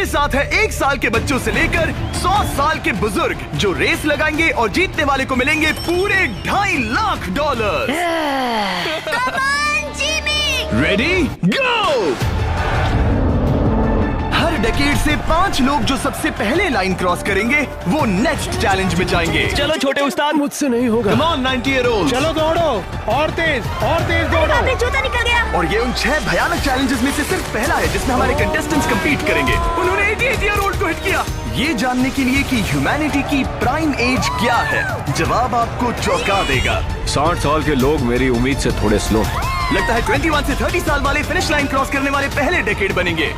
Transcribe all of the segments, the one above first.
साथ है 1 साल के बच्चों से लेकर 100 साल के बुजुर्ग जो रेस लगाएंगे और जीतने वाले को मिलेंगे पूरे $2.5 लाख। Ready go. हर डेकेड से 5 लोग जो सबसे पहले लाइन क्रॉस करेंगे वो नेक्स्ट चैलेंज में जाएंगे। चलो छोटे उस्ताद, मुझसे नहीं होगा। Come on 90-year-olds। चलो दौड़ो, और तेज दौड़ो। अबे जूता निकल गया। और ये उन 6 भयानक चैलेंजेस में से सिर्फ पहला है जिसमें हमारे कंटेस्टेंट्स compete करेंगे। उन्होंने 88-year-old को हिट किया। ये जानने के लिए कि ह्यूमैनिटी की प्राइम एज क्या है, जवाब आपको चौंका देगा। 60 साल के लोग मेरी उम्मीद से थोड़े स्लो हैं। लगता है 21 से 30 साल वाले फिनिश लाइन क्रॉस करने वाले पहले डेकेड बनेंगे।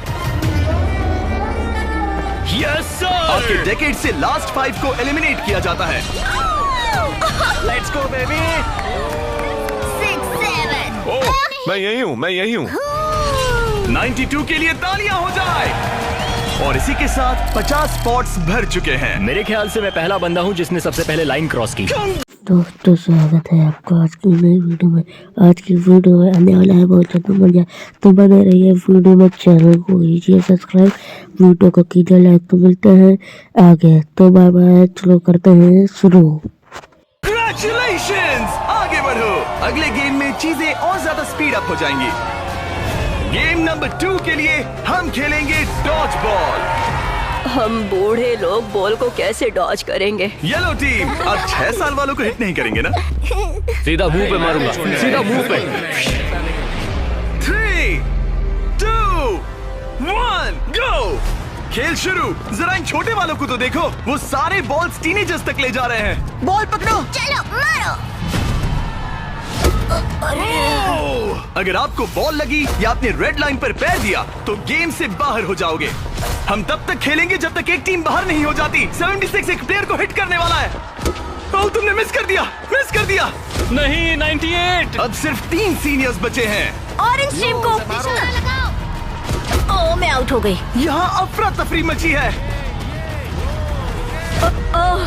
Yes sir. आपके डेकेड से लास्ट 5 को एलिमिनेट किया जाता है। Let's go baby. 6, 7। ओह, मैं यही हूँ। 92 के लिए तालियां हो जाए। और इसी के साथ 50 स्पॉट्स भर चुके हैं। मेरे ख्याल से मैं पहला बंदा हूँ जिसने सबसे पहले लाइन क्रॉस की। दोस्तों स्वागत है आपका आज की नई वीडियो में। आज की वीडियो में आने वाला है बहुत ज़्यादा मजा, तो बने रहिए वीडियो में। चैनल को कीजिए सब्सक्राइब, वीडियो को कीजिए लाइक। तो मिलते हैं आगे, तो बाय बाय। चलो करते हैं शुरू। Congratulations! आगे बढ़ो। अगले गेम में चीजें और ज्यादा स्पीड अप हो जाएंगी। गेम नंबर 2 के लिए हम खेलेंगे डॉज बॉल। हम बूढ़े लोग बॉल को कैसे डॉज करेंगे? येलो टीम अब 6 साल वालों को हिट नहीं करेंगे ना? सीधा मुंह पे मारूंगा, सीधा मुंह पे। 3, 2, 1 गो। खेल शुरू। जरा इन छोटे वालों को तो देखो, वो सारे बॉल्स टीनेजर्स तक ले जा रहे हैं। बॉल पकड़ो। चलो मारो। अगर आपको बॉल लगी या आपने रेड लाइन पर पैर दिया तो गेम से बाहर हो जाओगे। हम तब तक खेलेंगे जब तक एक टीम बाहर नहीं हो जाती। 76 एक प्लेयर को हिट करने वाला है। ओह, तुमने मिस कर दिया। नहीं, 98। अब सिर्फ 3 सीनियर्स बचे हैं। ऑरेंज टीम को लगाओ। ओह, मैं आउट हो गई। यहाँ अफरा तफरी मची है।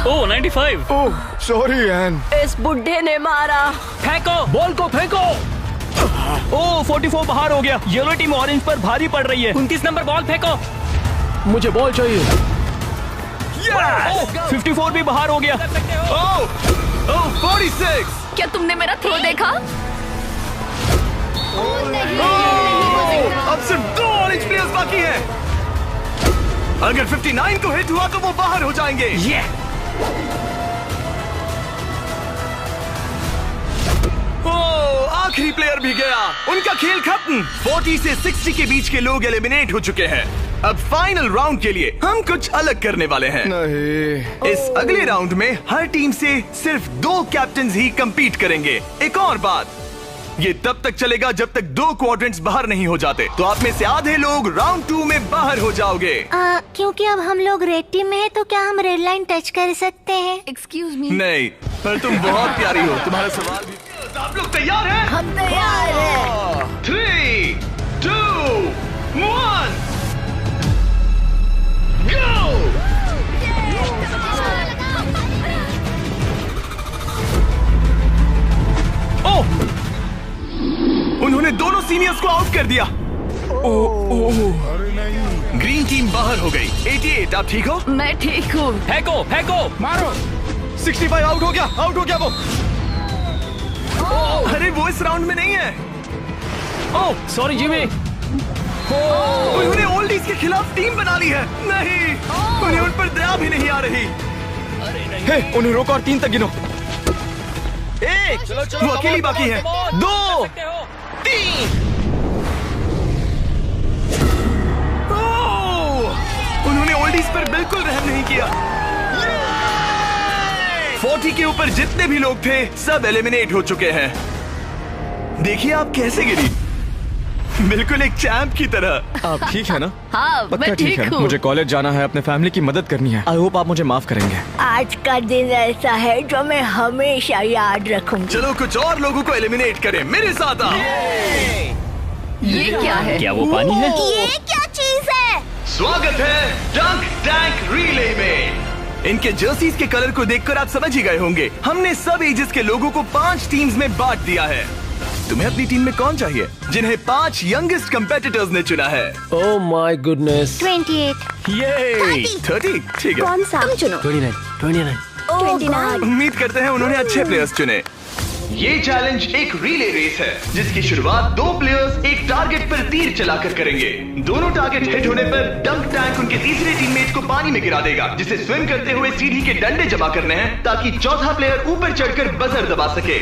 ओह 95। ओह सॉरी एन। इस बुड्ढे ने मारा। फेंको, बॉल को फेंको। ओह 44 बाहर हो गया। येलो टीम ऑरेंज पर भारी पड़ रही है। 29 नंबर बॉल फेंको। मुझे बॉल चाहिए। Yes! 54 भी बाहर हो गया। ओह 46। क्या तुमने मेरा थ्रो देखा? अब सिर्फ 2 ऑरेंज प्लेयर्स बाकी हैं। अगर 59 को हिट हुआ तो वो बाहर हो जाएंगे। ओह, आखिरी प्लेयर भी गया। उनका खेल खत्म। 40 से 60 के बीच के लोग एलिमिनेट हो चुके हैं। अब फाइनल राउंड के लिए हम कुछ अलग करने वाले हैं। नहीं। इस अगले राउंड में हर टीम से सिर्फ 2 कैप्टन्स ही कंपीट करेंगे। एक और बात, ये तब तक चलेगा जब तक 2 क्वाड्रेंट्स बाहर नहीं हो जाते। तो आप में से आधे लोग राउंड 2 में बाहर हो जाओगे। क्योंकि अब हम लोग रेड टीम में हैं, तो क्या हम रेड लाइन टच कर सकते हैं? Excuse me. नहीं, पर तुम बहुत प्यारी हो। तुम्हारा सवाल भी। आप लोग तैयार हैं? हम तैयार हैं। 3, 2, 1 गो। ओह, उन्होंने दोनों सीनियर्स को आउट कर दिया। ग्रीन टीम बाहर हो गई। 88, आप ठीक हो? मैं ठीक हूँ। फेंको। मारो। 65 आउट हो गया वो। अरे वो इस राउंड में नहीं है। Oh sorry Jimmy. उन्होंने ओल्डीज के खिलाफ टीम बना ली है। नहीं, उन्हें उन पर दया भी नहीं आ रही। हे, उन्हें रोको और 3 तक गिनो। 1, वो अकेली बाकी है। 2, 3। उन्होंने ओल्डीज पर बिल्कुल रहम नहीं किया। 40 के ऊपर जितने भी लोग थे सब एलिमिनेट हो चुके हैं। देखिए आप कैसे गिरी, बिल्कुल एक चैंप की तरह। आप ठीक है ना? हाँ, पक्का मैं ठीक है। हूँ। मुझे कॉलेज जाना है, अपने फैमिली की मदद करनी है। आई होप आप मुझे माफ करेंगे। आज का दिन ऐसा है जो मैं हमेशा याद रखूंगी। चलो कुछ और लोगों को एलिमिनेट करें। मेरे साथ आओ। ये क्या है? क्या वो पानी है? ये क्या चीज है? स्वागत है डंक टैंक रिले में। इनके जर्सीज के कलर को देखकर आप समझ ही गए होंगे। हमने सब एजेस के लोगों को 5 टीम्स में बांट दिया है। तुम्हें अपनी टीम में कौन चाहिए? जिन्हें 5 यंगेस्ट कंपेटिटर्स ने चुना है। Oh my goodness. 28। ये 30 ठीक है। कौन सा? तुम चुनो। 29। 29। उम्मीद करते हैं उन्होंने अच्छे प्लेयर्स चुने। ये चैलेंज एक रिले रेस है जिसकी शुरुआत 2 प्लेयर्स एक टारगेट पर तीर चलाकर करेंगे। दोनों टारगेट हिट होने पर डंक टैंक उनके तीसरे टीममेट को पानी में गिरा देगा, जिसे स्विम करते हुए सीढ़ी के डंडे जमा करने हैं ताकि चौथा प्लेयर ऊपर चढ़कर बजर दबा सके।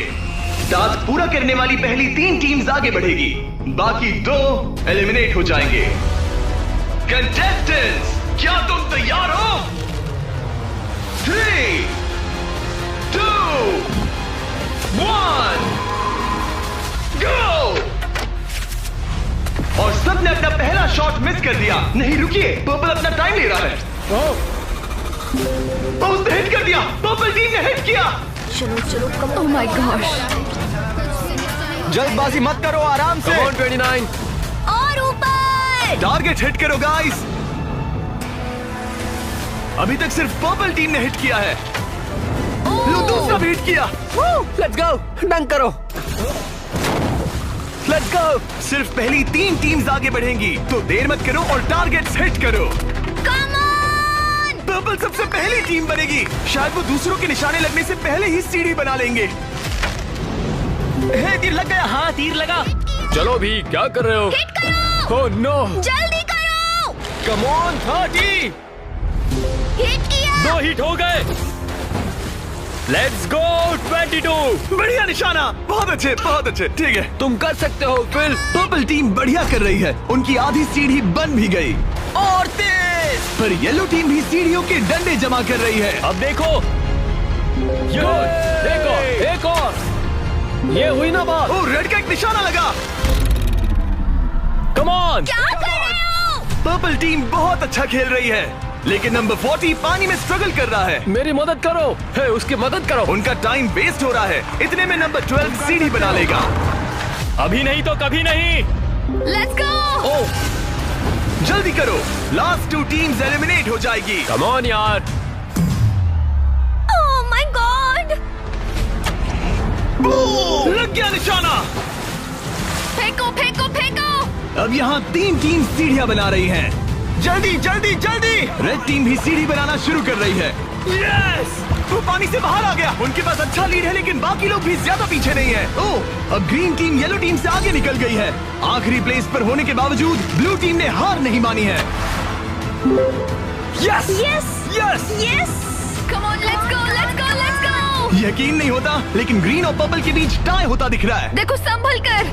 टास्क पूरा करने वाली पहली 3 टीम्स आगे बढ़ेगी, बाकी 2 एलिमिनेट हो जाएंगे। कंटेस्टेंट्स, क्या तुम तैयार हो? 3, 2, 1, go! और सबने अपना पहला शॉट मिस कर दिया। नहीं रुकिए, पर्पल अपना टाइम ले रहा है। उसने हिट कर दिया। पर्पल टीम ने हिट किया। चलो कम। Oh my gosh. जल्दबाजी मत करो, आराम से। 29। और ऊपर। टारगेट हिट करो गाइस। अभी तक सिर्फ पर्पल टीम ने हिट किया है। लो दूसरा भी हिट किया। लेट्स गो, डंक करो। Let's go. सिर्फ पहली 3 टीम्स आगे बढ़ेंगी, तो देर मत करो और टारगेट्स हिट करो। Come on. पर्पल सबसे पहली टीम बनेगी। शायद वो दूसरों के निशाने लगने से पहले ही सीढ़ी बना लेंगे। हे, तीर लग गया। हाँ, तीर लगा। चलो भी, क्या कर रहे हो? हिट करो। Oh no. जल्दी करो। Come on. 30। हिट किया। 2 हिट हो गए। Let's go. 22। बढ़िया निशाना। बहुत अच्छे। ठीक है, तुम कर सकते हो फिल। पर्पल टीम बढ़िया कर रही है। उनकी आधी सीढ़ी बन भी गई। और तेज। पर येलो टीम भी सीढ़ियों के डंडे जमा कर रही है। अब देखो। एक और। ये हुई ना बात। ओ, रेड का एक निशाना लगा। Come on. क्या कर रहे हो? पर्पल टीम बहुत अच्छा खेल रही है, लेकिन नंबर 40 पानी में स्ट्रगल कर रहा है। मेरी मदद करो। हे, उसकी मदद करो। उनका टाइम वेस्ट हो रहा है। इतने में नंबर 12 सीढ़ी बना लेगा। अभी नहीं तो कभी नहीं। Let's go. ओह, जल्दी करो, लास्ट 2 टीम्स एलिमिनेट हो जाएगी। कम ऑन यार। Oh my God. लग गया निशाना। फेंको। अब यहाँ 3 टीम सीढ़ियाँ बना रही हैं। जल्दी। रेड टीम भी सीढ़ी बनाना शुरू कर रही है। यस! वो पानी से बाहर आ गया। उनके पास अच्छा लीड है, लेकिन बाकी लोग भी ज्यादा पीछे नहीं है। ओह, अब ग्रीन टीम येलो टीम से आगे निकल गई है। आखिरी प्लेस पर होने के बावजूद ब्लू टीम ने हार नहीं मानी है। यस। कम ऑन, लेट्स गो। यकीन नहीं होता, लेकिन ग्रीन और पर्पल के बीच टाई होता दिख रहा है। देखो, संभल कर।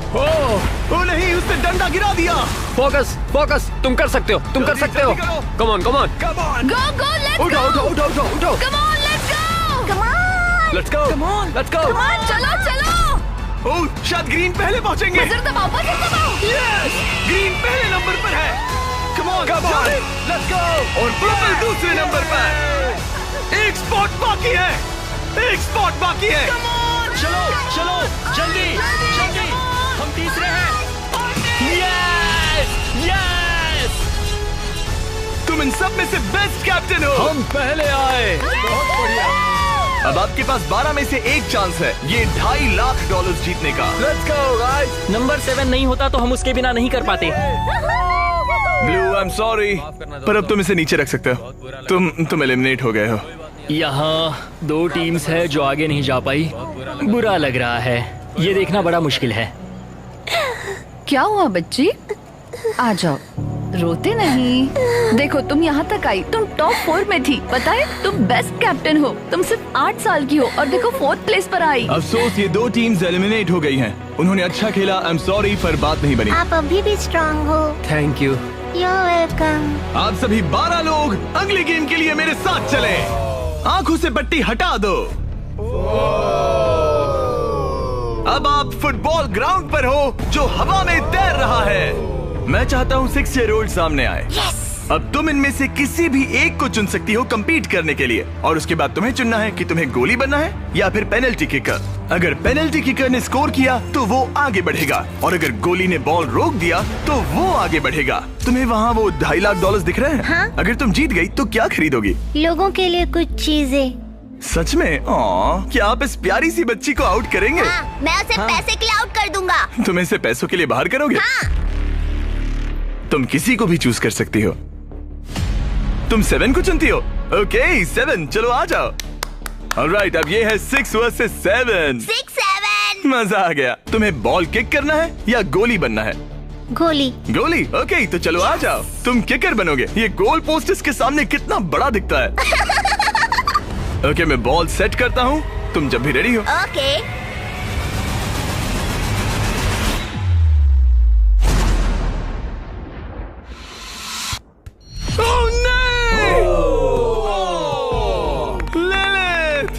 ओ नहीं, उसने डंडा गिरा दिया। फोकस। तुम कर सकते हो। Come on. Come on. Go, let's go. उठो। Come on, let's go. Let's go. चलो। ओह, शायद ग्रीन पहले पहुंचेंगे। बजर दबाओ। यस! ग्रीन पहले नंबर पर है। कम ऑन। लेट्स गो। और पर्पल दूसरे नंबर पर। एक स्पॉट बाकी है। चलो, जल्दी। हम तीसरे हैं। यस! तुम इन सब में से बेस्ट कैप्टन हो। हम पहले आए। बहुत बढ़िया। अब आपके पास 12 में से 1 चांस है ये $2.5 लाख जीतने का। Let's go guys. नंबर 7 नहीं होता तो हम उसके बिना नहीं कर पाते। ब्लू, आई एम सॉरी, पर अब तुम इसे नीचे रख सकते हो। तुम एलिमिनेट हो गए हो। यहाँ 2 टीम्स है जो आगे नहीं जा पाई। बुरा लग रहा है। ये देखना बड़ा मुश्किल है। क्या हुआ बच्ची? आ जाओ, रोते नहीं। देखो, तुम यहाँ तक आई, तुम टॉप 4 में थी। पता है, तुम बेस्ट कैप्टन हो। तुम सिर्फ 8 साल की हो और देखो 4th प्लेस पर आई। अफसोस, ये 2 टीम्स एलिमिनेट हो गई हैं। उन्होंने अच्छा खेला, आई एम सॉरी, पर बात नहीं बनी। आप अभी भी स्ट्रांग हो। Thank you. You're welcome। आप सभी 12 लोग अगले गेम के लिए मेरे साथ चलें। आंखों से पट्टी हटा दो। अब आप फुटबॉल ग्राउंड पर हो जो हवा में तैर रहा है। मैं चाहता हूँ 6 ईयर ओल्ड सामने आए। अब तुम इनमें से किसी भी एक को चुन सकती हो कम्पीट करने के लिए, और उसके बाद तुम्हें चुनना है कि तुम्हें गोली बनना है या फिर पेनल्टी किकर। अगर पेनल्टी किकर ने स्कोर किया तो वो आगे बढ़ेगा, और अगर गोली ने बॉल रोक दिया तो वो आगे बढ़ेगा। तुम्हें वहाँ वो $2.5 लाख दिख रहे हैं? हाँ? अगर तुम जीत गई तो क्या खरीदोगी? लोगों के लिए कुछ चीजें। सच में? क्या आप इस प्यारी सी बच्ची को आउट करेंगे? मैं उसे पैसे के लिए आउट कर दूंगा। तुम इसे पैसों के लिए बाहर करोगे? तुम किसी को भी चूज कर सकती हो। तुम 7 को चुनती हो? ओके 7, चलो आ जाओ। ऑलराइट, अब ये है 6 वर्सेस 7। 6-7। मजा आ गया। तुम्हें बॉल किक करना है या गोली बनना है? गोली। गोली? ओके, तो चलो आ जाओ। तुम किकर बनोगे। ये गोल पोस्ट इसके सामने कितना बड़ा दिखता है। ओके, मैं बॉल सेट करता हूँ, तुम जब भी रेडी हो। ओके।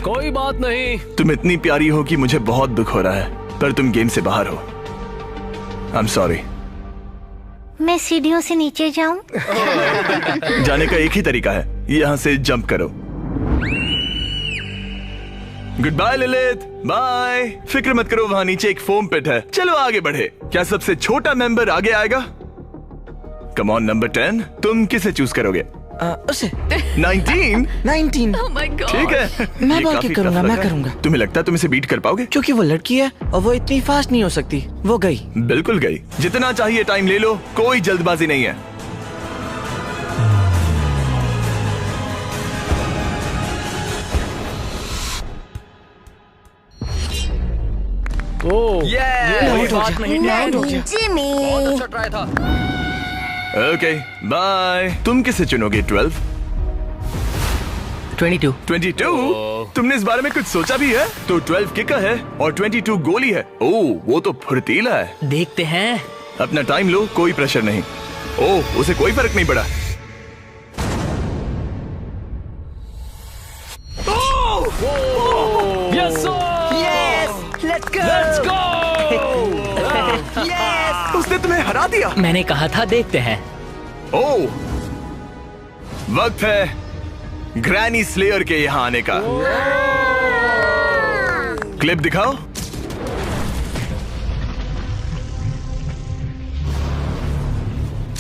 कोई बात नहीं। तुम इतनी प्यारी हो कि मुझे बहुत दुख हो रहा है, पर तुम गेम से बाहर हो। I am sorry. मैं सीढ़ियों से नीचे जाऊं? जाने का एक ही तरीका है, यहाँ से जंप करो। Goodbye Lilith, bye. फिक्र मत करो, वहाँ नीचे एक फोम पिट है। चलो आगे बढ़े। क्या सबसे छोटा मेंबर आगे आएगा? कम ऑन नंबर 10, तुम किसे चूज करोगे? उसे 19? 19। Oh my God. ठीक है, मैं ये बॉल काफी किक करूंगा, tough लग मैं रहा है। करूंगा। तुम्हें लगता है तुम इसे बीट कर पाओगे? क्योंकि वो लड़की है और वो इतनी फास्ट नहीं हो सकती। वो गई। बिल्कुल गई। जितना चाहिए टाइम ले लो, कोई जल्दबाजी नहीं है। कोई बात नहीं। जिमी। अच्छा ट्राई था। Okay bye. तुम किसे चुनोगे? 12? 22। 22? तुमने इस बारे में कुछ सोचा भी है? तो 12 किकर है और 22 गोली है। ओह, वो तो फुर्तीला है। देखते हैं। अपना टाइम लो, कोई प्रेशर नहीं। ओह, उसे कोई फर्क नहीं पड़ा। Yes let's go. उसने तुम्हें हरा दिया। मैंने कहा था देखते हैं। ओह, वक्त है ग्रैनी स्लेयर के यहाँ आने का। क्लिप दिखाओ।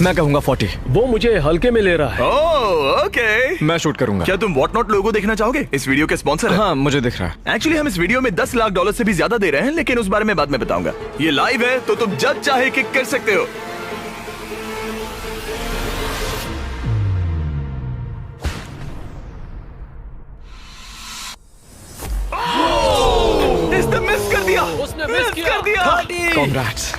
मैं कहूंगा 40। वो मुझे हल्के में ले रहा है। Oh okay. मैं शूट करूंगा। क्या तुम व्हाट नॉट लोगो देखना चाहोगे? इस वीडियो के स्पॉन्सर है। हाँ, मुझे दिख रहा है। एक्चुअली हम इस वीडियो में $10 लाख से भी ज्यादा दे रहे हैं, लेकिन उस बारे में बाद में बताऊंगा। ये लाइव है तो तुम जब चाहे किक कर सकते हो। इसने मिस कर दिया। उसने मिस कर दिया। Congrats।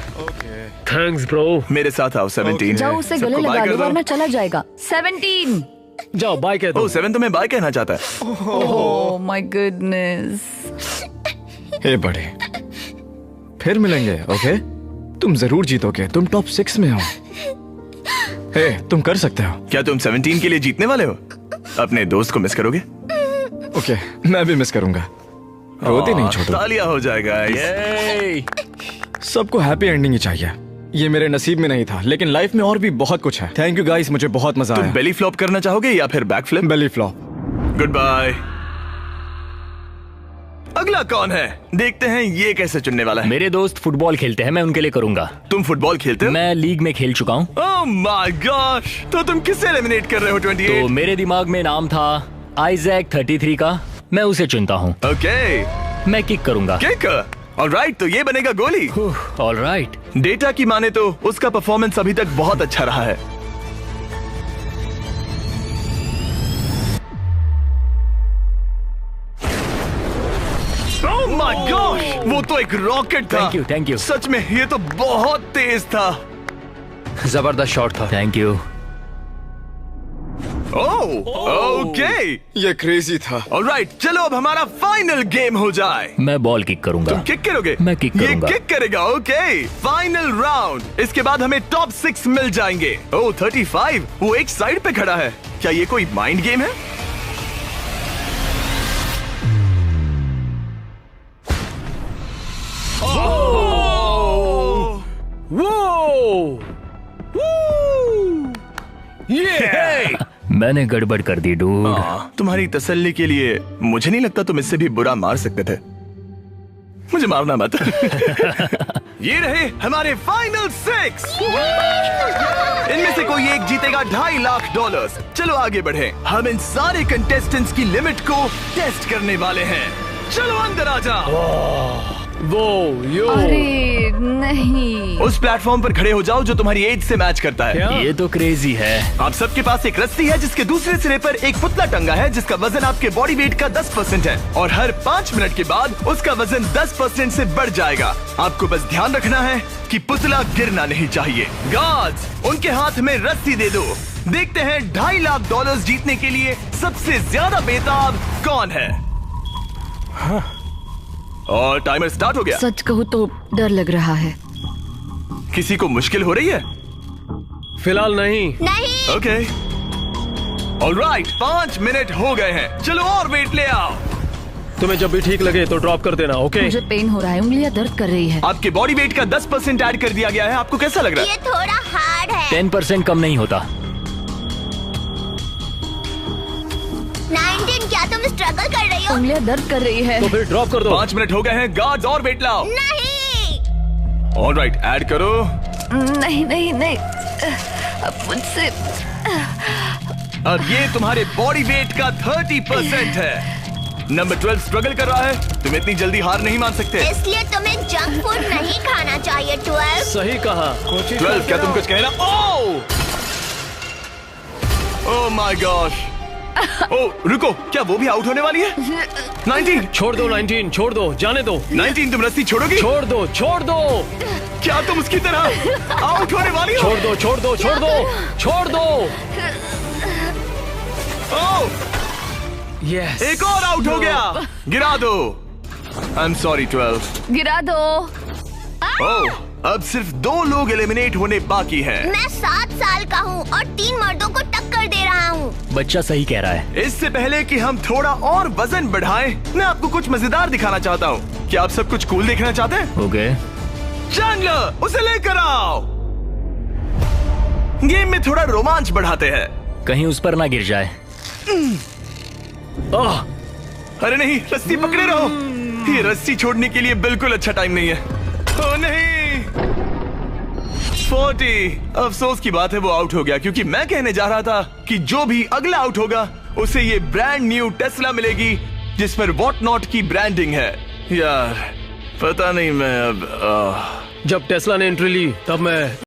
Thanks bro. मेरे साथ आओ। 17 जाओ उसे गले सबको लगा बाय लो कर दो। वरना चला जाएगा। 17। जाओ बाय कह दो। ओह 7 तुम्हें बाय कहना चाहता है। Oh my goodness. हे बड़े, फिर मिलेंगे। ओके, तुम जरूर जीतोगे। तुम टॉप 6 में हो। हे, तुम कर सकते हो। क्या तुम 17 के लिए जीतने वाले हो? अपने दोस्त को मिस करोगे? ओके, मैं भी मिस करूंगा। रोती नहीं छोटू। तालियां हो जाएगा। सबको हैप्पी एंडिंग ही चाहिए। ये मेरे नसीब में नहीं था, लेकिन लाइफ में और भी बहुत कुछ है। थैंक यू गाइस, मुझे बहुत मजा तुम आया। बेली फ्लॉप करना चाहोगे या फिर back flip? Belly flop. Goodbye. अगला कौन है? देखते हैं ये कैसे चुनने वाला है। मेरे दोस्त फुटबॉल खेलते हैं, मैं उनके लिए करूंगा। तुम फुटबॉल खेलते हो? मैं लीग में खेल चुका हूँ। ओह माय गॉश, तो तुम किसे एलिमिनेट कर रहे हो? 28? तो मेरे दिमाग में नाम था आइजैक 33 का। मैं उसे चुनता हूँ। ओके, मैं किक करूंगा। किक। ऑलराइट, तो ये बनेगा गोली। ऑलराइट। डेटा की माने तो उसका परफॉर्मेंस अभी तक बहुत अच्छा रहा है। ओह माय गॉश, वो तो एक रॉकेट था। Thank you. सच में ये तो बहुत तेज था। जबरदस्त शॉट था। Thank you. ओह ओके, ये क्रेजी था। ऑलराइट, चलो अब हमारा फाइनल गेम हो जाए। मैं बॉल किक करूंगा। तुम किक करोगे? मैं किक करूंगा। ये किक करेगा। Okay, final round. इसके बाद हमें टॉप 6 मिल जाएंगे। ओह 35, वो एक साइड पे खड़ा है। क्या ये कोई माइंड गेम है? मैंने गड़बड़ कर दी डूड। तुम्हारी तसल्ली के लिए मुझे नहीं लगता तुम इससे भी बुरा मार सकते थे। मुझे मारना मत। ये रहे हमारे फाइनल 6। इनमें से कोई एक जीतेगा $2.5 लाख। चलो आगे बढ़े, हम इन सारे कंटेस्टेंट्स की लिमिट को टेस्ट करने वाले हैं। चलो अंदर आ जाओ। वो यो अरे नहीं। उस प्लेटफॉर्म पर खड़े हो जाओ जो तुम्हारी एज से मैच करता है। क्या? ये तो क्रेजी है। आप सबके पास एक रस्सी है जिसके दूसरे सिरे पर एक पुतला टंगा है जिसका वजन आपके बॉडी वेट का 10% है और हर 5 मिनट के बाद उसका वजन 10% से बढ़ जाएगा। आपको बस ध्यान रखना है कि पुतला गिरना नहीं चाहिए। गार्ड्स, उनके हाथ में रस्सी दे दो। देखते हैं $2.5 लाख जीतने के लिए सबसे ज्यादा बेताब कौन है। और टाइमर स्टार्ट हो गया। सच कहूँ तो डर लग रहा है। किसी को मुश्किल हो रही है? फिलहाल नहीं। नहीं। ओके ऑलराइट, 5 मिनट हो गए हैं। चलो और वेट ले आओ। तुम्हें जब भी ठीक लगे तो ड्रॉप कर देना, ओके? मुझे पेन हो रहा है, उंगलियां दर्द कर रही है। आपके बॉडी वेट का 10% ऐड कर दिया गया है। आपको कैसा लग रहा है? ये थोड़ा हार्ड है। 10% कम नहीं होता। 19, क्या तुम स्ट्रगल कर रही हो? उंगलियां दर्द कर रही है। तो फिर ड्रॉप कर दो। 5 मिनट हो गए हैं। गार्ड्स और वेट लाओ। नहीं। ऑलराइट, ऐड करो। नहीं नहीं नहीं, अब मुझसे अब ये तुम्हारे बॉडी वेट का 30% है। नंबर 12 स्ट्रगल कर रहा है। तुम इतनी जल्दी हार नहीं मान सकते। इसलिए तुम्हें जंक फूड नहीं खाना चाहिए। 12। सही कहा। 12, क्या तुम कुछ कहना? Oh my gosh. ओह रुको, क्या वो भी आउट होने वाली है? 19। छोड़ दो 19, छोड़ दो, जाने दो। 19, तुम रस्सी छोड़ोगी? छोड़ दो, छोड़ दो, क्या तुम उसकी तरह आउट होने वाली हो? छोड़ दो, छोड़ दो, छोड़ दो, छोड़ दो। ओह, यस। एक और आउट हो गया। गिरा दो। I am sorry 12। गिरा दो। ओह, अब सिर्फ 2 लोग एलिमिनेट होने बाकी हैं। मैं 7 साल का हूँ और 3 मर्दों को टक्कर दे रहा हूँ। बच्चा सही कह रहा है। इससे पहले कि हम थोड़ा और वजन बढ़ाएं, मैं आपको कुछ मजेदार दिखाना चाहता हूँ। क्या आप सब कुछ कूल देखना चाहते हैं? ओके। चैंडलर, उसे लेकर आओ। गेम में थोड़ा रोमांच बढ़ाते हैं। कहीं उस पर ना गिर जाए। अरे नहीं, रस्सी पकड़े रहो। ये रस्सी छोड़ने के लिए बिल्कुल अच्छा टाइम नहीं है। ओह नहीं, 40। अफसोस की बात है वो आउट हो गया, क्योंकि मैं कहने जा रहा था कि जो भी अगला आउट होगा उसे ये ब्रांड न्यू टेस्ला मिलेगी जिस पर वॉट नॉट की ब्रांडिंग है। यार पता नहीं, मैं अब जब टेस्ला ने एंट्री ली तब मैं